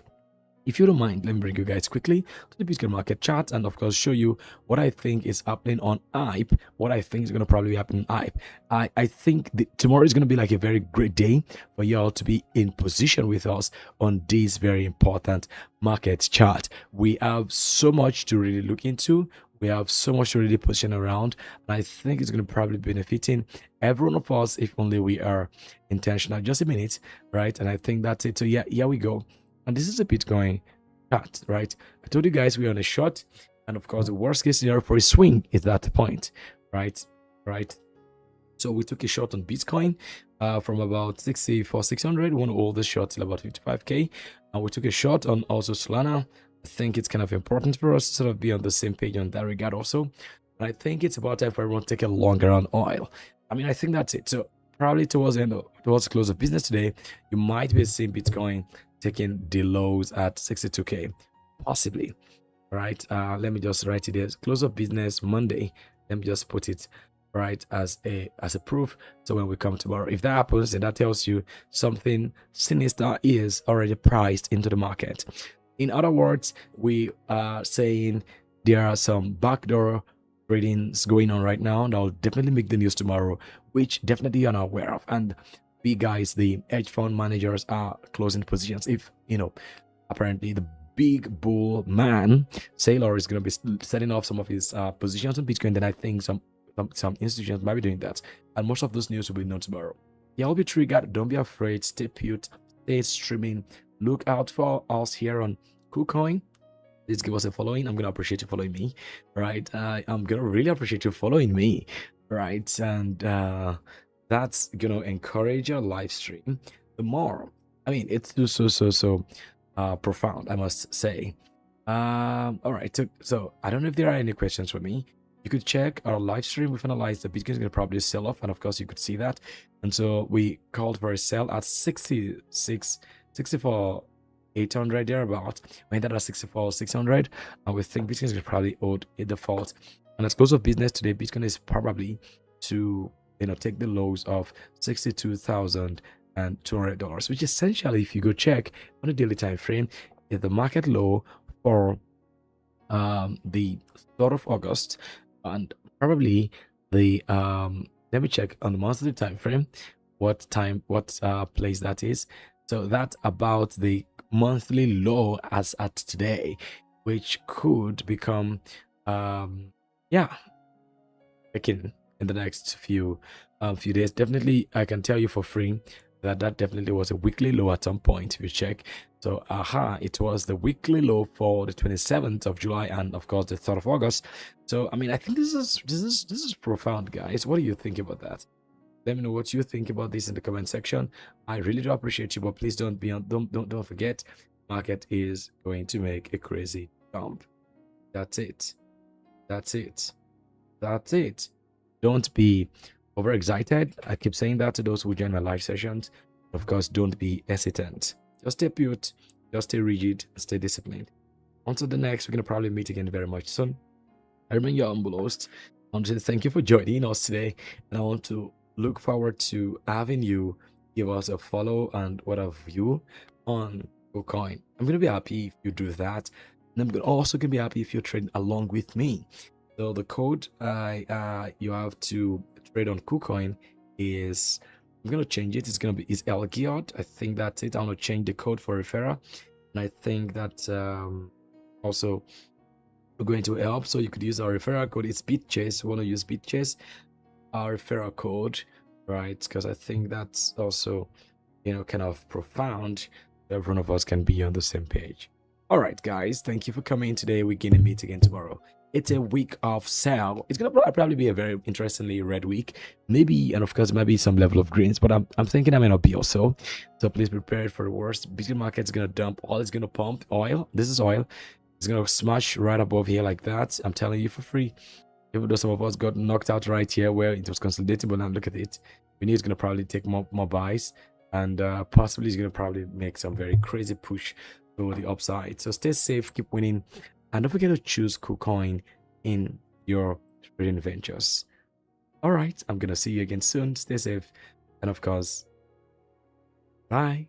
A: If you don't mind, let me bring you guys quickly to the Bitcoin market chart and of course show you what I think is happening on HYPE, what I think is going to probably happen on HYPE. I think tomorrow is going to be like a very great day for y'all to be in position with us on this very important market chart. We have so much to really look into. We have so much to really position around, and I think it's going to probably be benefiting every one of us if only we are intentional. Just a minute, right? And I think that's it. So yeah, here we go. And this is a Bitcoin chart, right? I told you guys we're on a short, and of course the worst case scenario for a swing is that point, right? So we took a short on Bitcoin from about 64,600. We want to hold the short till about 55k, and we took a short on also Solana. I think it's kind of important for us to sort of be on the same page on that regard also. And I think it's about time for everyone to take a longer on oil. I mean, I think that's it. So probably towards the close of business today, you might be seeing Bitcoin taking the lows at 62k, possibly. All right. Let me just write it as close of business Monday. Let me just put it right as a proof. So when we come tomorrow, if that happens, then that tells you something sinister is already priced into the market. In other words, we are saying there are some backdoor tradings going on right now that will definitely make the news tomorrow, which definitely you're not aware of. And we guys, the hedge fund managers are closing positions if apparently the big bull man. Saylor is going to be setting off some of his positions on Bitcoin. Then I think some institutions might be doing that, and most of those news will be known tomorrow. Yeah, I'll be triggered. Don't be afraid. Stay put. Stay streaming. Look out for us here on KuCoin. Please give us a following. I'm gonna appreciate you following me, right? I'm gonna really appreciate you following me, right? And that's gonna encourage your live stream the more. I mean, it's so profound, I must say. All right. So I don't know if there are any questions for me. You could check our live stream. We've analyzed the Bitcoin is going to probably sell off, and of course you could see that. And so we called for a sell at 64,800 thereabout. We ended at 64,600, and we think Bitcoin is going to probably hold a default. And as close of business today, Bitcoin is probably to take the lows of $62,200, which essentially, if you go check on a daily time frame, is the market low for the start of August, and probably the let me check on the monthly time frame what place that is. So that's about the monthly low as at today, which could become again in the next few days. Definitely, I can tell you for free that definitely was a weekly low at some point if you check. So it was the weekly low for the 27th of July and of course the 3rd of August. So I mean, I think this is profound, guys. What do you think about that? Let me know what you think about this in the comment section. I really do appreciate you, but please don't forget, market is going to make a crazy jump. That's it. Don't be overexcited. I keep saying that to those who join my live sessions. Of course, don't be hesitant. Just stay put, just stay rigid, stay disciplined. Until the next, we're going to probably meet again very much soon. I remain your humble host. I want to say thank you for joining us today, and I want to look forward to having you give us a follow and what a view on KuCoin. I'm going to be happy if you do that, and I'm also going to be happy if you're trading along with me. So the code you have to trade on KuCoin is, I'm going to change it. It's going to be, is LGIOD. I think that's it. I'm going to change the code for referral. And I think that also we're going to help. So you could use our referral code. It's BitChase. We want to use BitChase, our referral code, right? Because I think that's also, kind of profound. Every one of us can be on the same page. All right, guys. Thank you for coming today. We're going to meet again tomorrow. It's a week of sell. It's gonna probably be a very interestingly red week, maybe, and of course maybe some level of greens, but I'm thinking I may not be also. So please prepare for the worst. Bitcoin market's gonna dump oil. It's gonna pump oil. This is oil. It's gonna smash right above here like that. I'm telling you for free. Even though some of us got knocked out right here where it was consolidating, but now look at it. We need it's gonna probably take more buys, and possibly it's gonna probably make some very crazy push to the upside. So stay safe, keep winning. And don't forget to choose KuCoin in your trading ventures. All right, I'm going to see you again soon. Stay safe. And of course, bye.